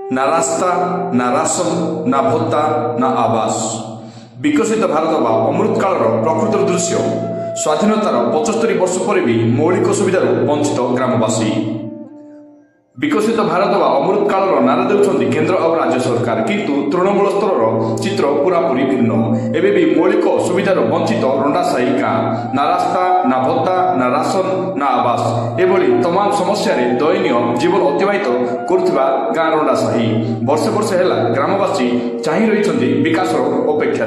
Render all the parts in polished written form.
ना रास्ता ना राशन ना भत्ता ना आवास। विकसित भारत बा अमृत काल प्रकृतर दृश्य स्वाधीनतार 75 वर्ष पर भी मौलिक सुविधार वंचित ग्रामवासी। विकसित भारत बा अमृत काल नारा देउछन्ति केंद्र और राज्य सरकार, किंतु तृणमूल स्तर चित्र पूरापूरी भिन्न। एबे भी मौलिक सुविधार वंचित रंडासाही गाँ, ना रास्ता ना भत्ता ना राशन ना आवास एभली तमाम समस्या दयनीय जीवन अतिबाहित करुवा गाँ रंडासाही। वर्षे वर्षे हेला ग्रामवासी चाहि रहिछन्ति विकासर अपेक्षा।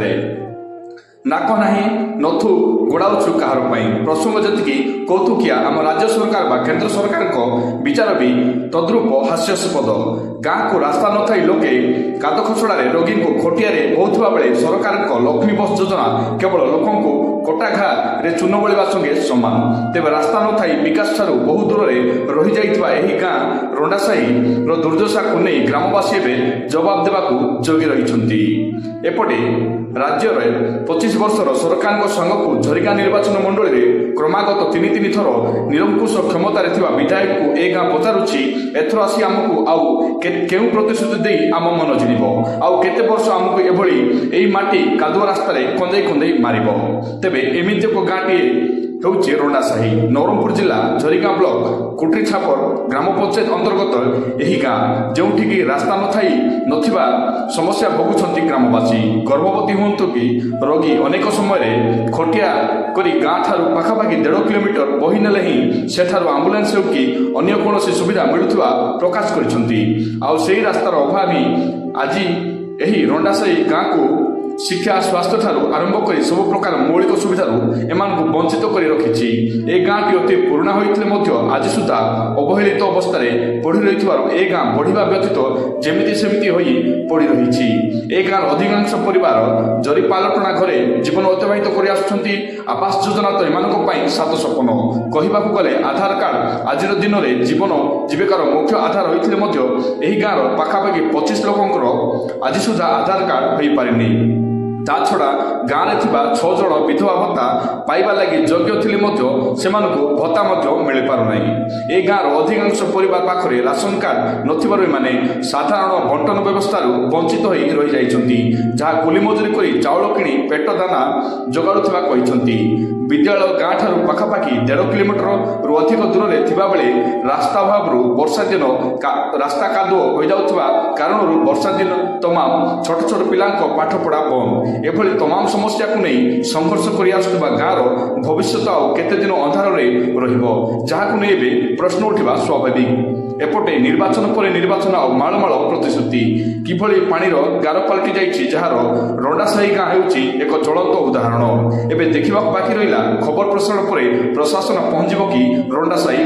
नाक नाही नथु गोड़ाउछु कहार पाई। प्रसंग जतिकि कौतुकिया आम राज्य सरकार बा केंद्र सरकार को विचार भी तद्रूप हास्यास्पद। गाँ को रास्ता न थाई लोके काद खसड़ा रोगी को खटिया होता बेले सरकार को लक्ष्मी बस योजना केवल लोक कोटा घा रे चून बोलिबा संगे समान। तेबे रास्ता न थाई विकास ठारू बहु दूर रही जाइतबा एही गाँ रंडासाही रो दुर्दशा को नहीं ग्रामवासी एबे जवाब देबाकू जोगी रहिछन्ति। एपटे राज्य में 25 वर्षर सरकार संग को झरिका निर्वाचन मंडल में क्रमागत 3 थर निरंकुश क्षमतार विधायक को ए गाँ पचारुछि, एथर आसी आमको आउ केउ प्रतिश्रुति दे आम मन जिणिब, आउ केते वर्ष आमको एभली एई माटी कादुआ रास्ता खंदे खंदे मारिब। तेबे एमिति एक गाँटी होउछि रंडासाही, नवरंगपुर जिला झरिका ब्लॉक कुटरी छापर ग्राम पंचायत अंतर्गत एही गाँ, जोठिकी रास्ता नथाई नथिबा समस्या भोगुछन्ति ग्रामवासी। गर्भवती हुंतु कि रोगी अनेक समय खटिया करी गाँ ठारू पाखापाखि 1.5 किलोमीटर बही नेले ही सेठारू आम्बुलांस हो कि अन्य कौनसी सुविधा मिलुवा प्रकाश करिसन्ति। आउ सेही रास्तार अभाव ही आज एही रंडासाही गाँ को शिक्षा स्वास्थ्य ठारू आरंभ कर सब प्रकार मौलिक सुविधार एमान वंचित कर रखिछि। ए गाँटी अति पुराना होइथिले मध्य आज सुधा अवहेलित अवस्था पड़ी रही। ए गाँ बढ़िबा व्यतीत जेमिति सेमिति होई पड़ी रहिछि। ए गाँर अधिकांश परिवार जरीपालटना घरे जीवन अतिबाहित कर आसुछन्ति। आवास योजना तो एमानक पई सात सपन। कहिबाकू गले आधार कार्ड आजिर दिन में जीवन जीविकार मुख्य आधार होइथिले मध्य एही गाँर पाखापाखि 25 लोकंकर आज सुधा आधार कार्ड होई पारिनी। ता छड़ा गाँव में 6 जन विधवा भत्ता पाइबा लगी योग्य थिले मध्य सेमानकु भत्ता मिल पारुनाही। ए गाँर अधिकांश परिवार पाखरे राशन कार्ड नथिबारु माने साधारण बंटन व्यवस्था वंचित होई रही जाइछन्ति, जहाँ कुली मजूरी करी चाउल किणी पेट दाना जोगाड़ुथिबा कहिछन्ति। विद्यालय गाँ ठारू पाखापाखि 1.5 किलोमीटर रु अधिक दूर में थिबा बेले रास्ता अभाव वर्षा दिन रास्ता कादुओ हो जाउथिबा कारणरू वर्षा दिन तमाम छोट छोट पिलांको पाठपढ़ा बंद। एभली तमाम समस्या को नहीं संघर्ष कर आसुवा गाँर भविष्य आउ केते दिन अंधार रहिबो, जहाकु नै एबे प्रश्न उठिबा स्वाभाविक। एपटे निर्वाचन पर निर्वाचन आउ माळमाळ प्रतिश्रुति किभली पानीर गार पलटि जाइछि, जार रंडासाही गाँ हेउछि एक ज्वलंत उदाहरण। एबे देखिबाक बाकी रहिला खबर प्रसारण पर प्रशासन पहुंचब कि रंडासाही